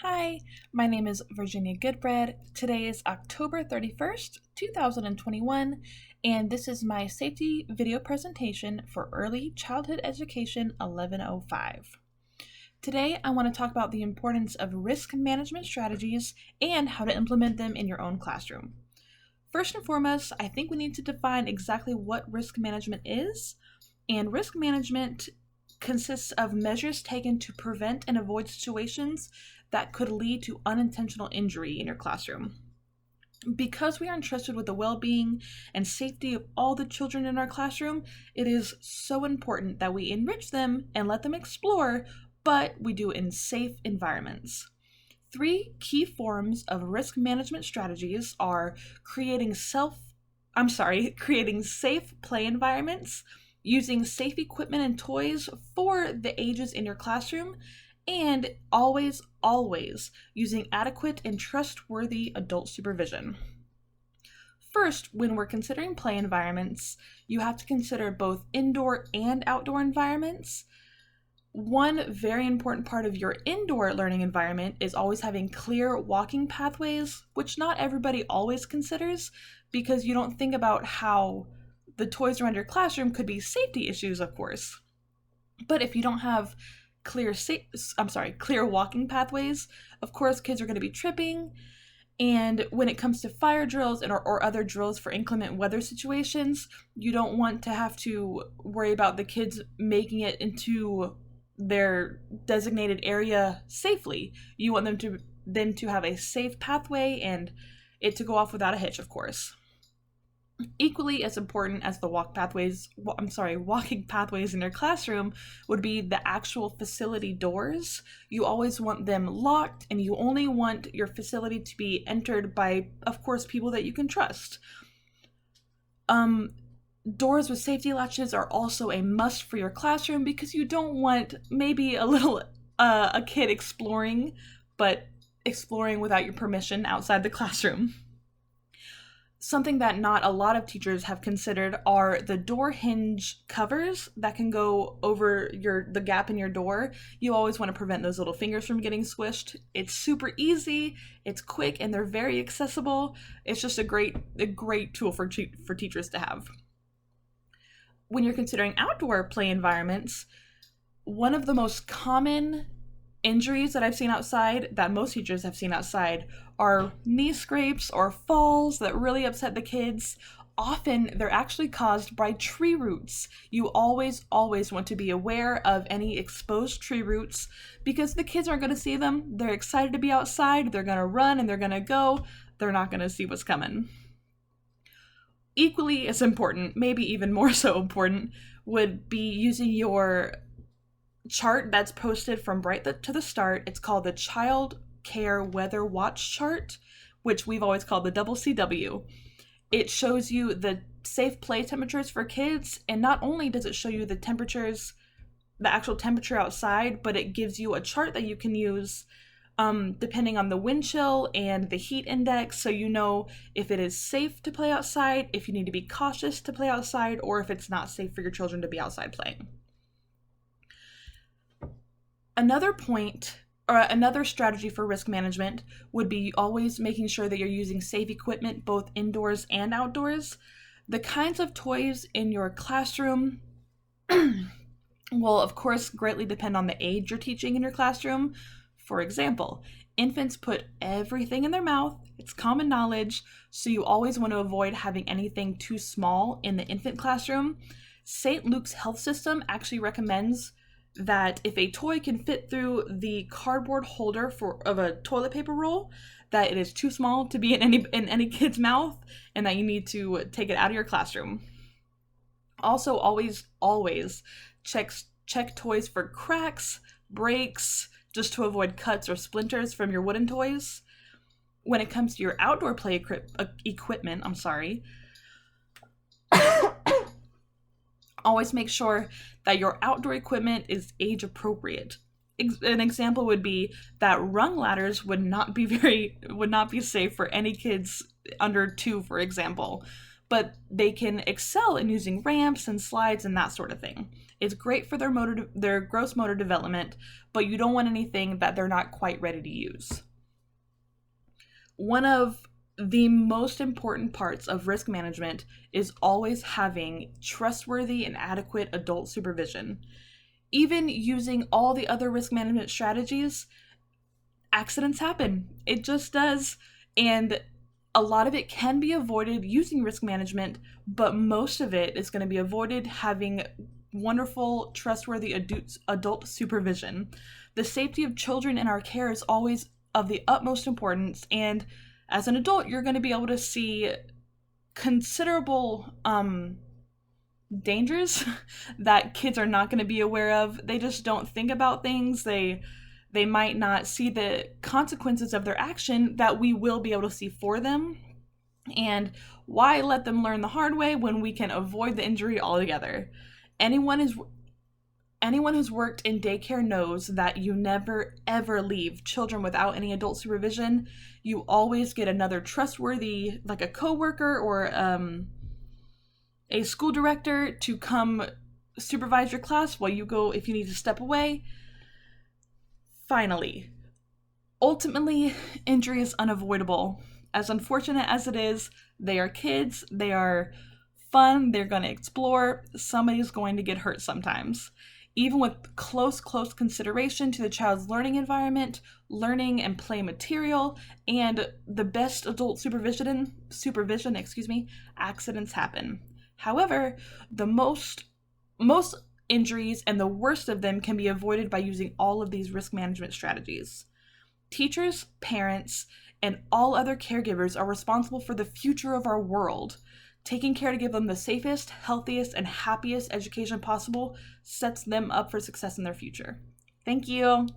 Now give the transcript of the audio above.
Hi, my name is Virginia Goodbread. Today is October 31st, 2021, and this is my safety video presentation for Early Childhood Education 1105. Today, I want to talk about the importance of risk management strategies and how to implement them in your own classroom. First and foremost, I think we need to define exactly what risk management is, and risk management consists of measures taken to prevent and avoid situations that could lead to unintentional injury in your classroom. Because we are entrusted with the well-being and safety of all the children in our classroom, it is so important that we enrich them and let them explore, but we do it in safe environments. Three key forms of risk management strategies are creating safe play environments, using safe equipment and toys for the ages in your classroom, and always using adequate and trustworthy adult supervision. First, when we're considering play environments, you have to consider both indoor and outdoor environments. One very important part of your indoor learning environment is always having clear walking pathways, which not everybody always considers because you don't think about how the toys around your classroom could be safety issues, of course. But if you don't have clear walking pathways, of course kids are going to be tripping. And when it comes to fire drills or other drills for inclement weather situations, you don't want to have to worry about the kids making it into their designated area safely. You want them to have a safe pathway and it to go off without a hitch, of course. Equally as important as the walking pathways in your classroom would be the actual facility doors. You always want them locked, and you only want your facility to be entered by, of course, people that you can trust. Doors with safety latches are also a must for your classroom because you don't want maybe a kid exploring without your permission outside the classroom. Something that not a lot of teachers have considered are the door hinge covers that can go over the gap in your door. You always want to prevent those little fingers from getting squished. It's super easy, it's quick, and they're very accessible. It's just a great tool for teachers to have. When you're considering outdoor play environments, one of the most common injuries that I've seen outside, that most teachers have seen outside, are knee scrapes or falls that really upset the kids. Often they're actually caused by tree roots. You always want to be aware of any exposed tree roots because the kids aren't going to see them. They're excited to be outside, they're going to run and they're going to go. They're not going to see what's coming. Equally as important, maybe even more so important, would be using your chart that's posted from Bright to the Start. It's called the Child Care Weather Watch Chart, which we've always called the CCW. It shows you the safe play temperatures for kids, and not only does it show you the actual temperature outside, but it gives you a chart that you can use depending on the wind chill and the heat index, so you know if it is safe to play outside, if you need to be cautious to play outside, or if it's not safe for your children to be outside playing. Another strategy for risk management would be always making sure that you're using safe equipment both indoors and outdoors. The kinds of toys in your classroom will, of course, greatly depend on the age you're teaching in your classroom. For example, infants put everything in their mouth. It's common knowledge, so you always want to avoid having anything too small in the infant classroom. St. Luke's Health System actually recommends that if a toy can fit through the cardboard holder of a toilet paper roll, that it is too small to be in any kid's mouth, and that you need to take it out of your classroom. Also, always check toys for cracks, breaks, just to avoid cuts or splinters from your wooden toys. When it comes to your outdoor play equipment, always make sure that your outdoor equipment is age appropriate. An example would be that rung ladders would not be safe for any kids under 2, for example, but they can excel in using ramps and slides and that sort of thing. It's great for their gross motor development, but you don't want anything that they're not quite ready to use. One of the most important parts of risk management is always having trustworthy and adequate adult supervision. Even using all the other risk management strategies, accidents happen. It just does. And a lot of it can be avoided using risk management, but most of it is going to be avoided having wonderful, trustworthy adult supervision. The safety of children in our care is always of the utmost importance, and as an adult, you're going to be able to see considerable dangers that kids are not going to be aware of. They just don't think about things. They might not see the consequences of their action that we will be able to see for them. And why let them learn the hard way when we can avoid the injury altogether? Anyone who's worked in daycare knows that you never ever leave children without any adult supervision. You always get another trustworthy, like a coworker or a school director, to come supervise your class while you go if you need to step away. Finally, ultimately, injury is unavoidable. As unfortunate as it is, they are kids, they are fun, they're going to explore, somebody's going to get hurt sometimes. Even with close consideration to the child's learning environment, learning and play material, and the best adult supervision, accidents happen. However, the most injuries and the worst of them can be avoided by using all of these risk management strategies. Teachers, parents, and all other caregivers are responsible for the future of our world. Taking care to give them the safest, healthiest, and happiest education possible sets them up for success in their future. Thank you.